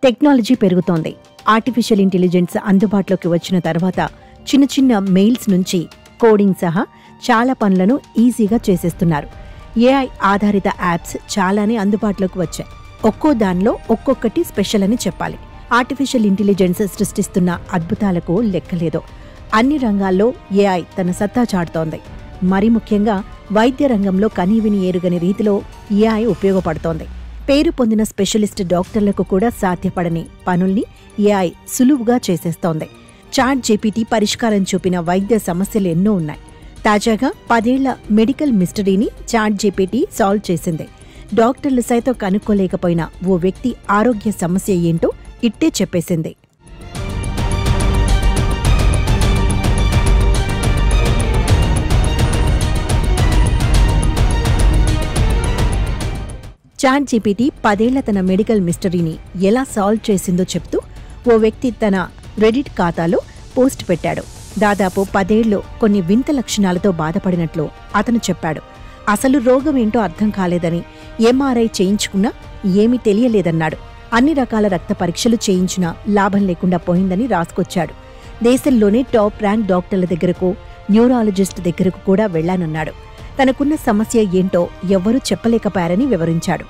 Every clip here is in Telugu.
టెక్నాలజీ పెరుగుతోంది. ఆర్టిఫిషియల్ ఇంటెలిజెన్స్ అందుబాటులోకి వచ్చిన తర్వాత చిన్న చిన్న మెయిల్స్ నుంచి కోడింగ్ సహా చాలా పనులను ఈజీగా చేసేస్తున్నారు. ఏఐ ఆధారిత యాప్స్ చాలానే అందుబాటులోకి వచ్చాయి. ఒక్కో దానిలో ఒక్కొక్కటి స్పెషల్ అని చెప్పాలి. ఆర్టిఫిషియల్ ఇంటెలిజెన్స్ సృష్టిస్తున్న అద్భుతాలకు లెక్కలేదు. అన్ని రంగాల్లో ఏఐ తన సత్తా చాటుతోంది. మరి ముఖ్యంగా వైద్య రంగంలో కనీవిని ఎరుగని రీతిలో ఏఐ ఉపయోగపడుతోంది. పేరు పొందిన స్పెషలిస్ట్ డాక్టర్లకు కూడా సాధ్యపడని పనుల్ని ఏఐ సులువుగా చేసేస్తోంది. చాట్‌జీపీటీ పరిష్కారం చూపిన వైద్య సమస్యలు ఎన్నో ఉన్నాయి. తాజాగా 10 ఏళ్ల మెడికల్ మిస్టరీని చాట్‌జీపీటీ సాల్వ్ చేసింది. డాక్టర్లు సైతం కనుక్కోలేకపోయిన ఓ వ్యక్తి ఆరోగ్య సమస్య ఏంటో ఇట్టే చెప్పేసింది. చాట్‌జీపీటీ 10 ఏళ్ల తన మెడికల్ మిస్టరీని ఎలా సాల్వ్ చేసిందో చెప్తూ ఓ వ్యక్తి తన రెడిట్ ఖాతాలో పోస్ట్ పెట్టాడు. దాదాపు 10 ఏళ్లు కొన్ని వింత లక్షణాలతో బాధపడినట్లు అతను చెప్పాడు. అసలు రోగమేంటో అర్థం కాలేదని, ఎంఆర్ఐ చేయించుకున్నా ఏమీ తెలియలేదన్నాడు. అన్ని రకాల రక్త పరీక్షలు చేయించినా లాభం లేకుండా పోయిందని రాసుకొచ్చాడు. దేశంలోనే టాప్ ర్యాంక్ డాక్టర్ల దగ్గరకు, న్యూరాలజిస్ట్ దగ్గరకు కూడా వెళ్లానన్నాడు. తనకున్న సమస్య ఏంటో ఎవ్వరూ చెప్పలేకపోయారని వివరించాడు.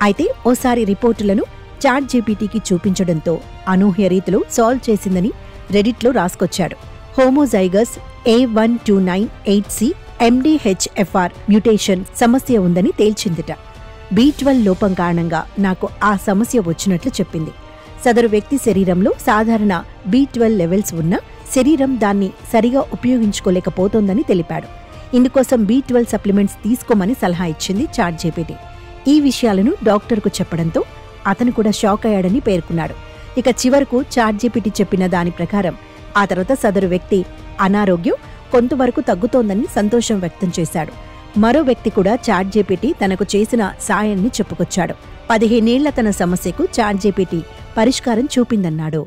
అయితే ఓసారి రిపోర్టులను చాట్‌జీపీటీకి చూపించడంతో అనూహ్య రీతిలో సాల్వ్ చేసిందని రెడిట్లో రాసుకొచ్చాడు. హోమోజైగస్ A1298C MDHFR మ్యూటేషన్ సమస్య ఉందని తేల్చిందిట. B12 లోపం కారణంగా నాకు ఆ సమస్య వచ్చినట్లు చెప్పింది. సదరు వ్యక్తి శరీరంలో సాధారణ B12 లెవెల్స్ ఉన్నా శరీరం దాన్ని సరిగా ఉపయోగించుకోలేకపోతోందని తెలిపాడు. ఇందుకోసం B12 సప్లిమెంట్స్ తీసుకోమని సలహా ఇచ్చింది చాట్‌జీపీటీ. ఈ విషయాలను డాక్టర్కు చెప్పడంతో అతను కూడా షాక్ అయ్యాడని పేర్కొన్నాడు. ఇక చివరకు చాట్‌జీపీటీ చెప్పిన దాని ప్రకారం ఆ తర్వాత సదరు వ్యక్తి అనారోగ్యం కొంతవరకు తగ్గుతోందని సంతోషం వ్యక్తం చేశాడు. మరో వ్యక్తి కూడా చాట్‌జీపీటీ తనకు చేసిన సాయాన్ని చెప్పుకొచ్చాడు. 15 ఏళ్ల తన సమస్యకు చాట్‌జీపీటీ పరిష్కారం చూపిందన్నాడు.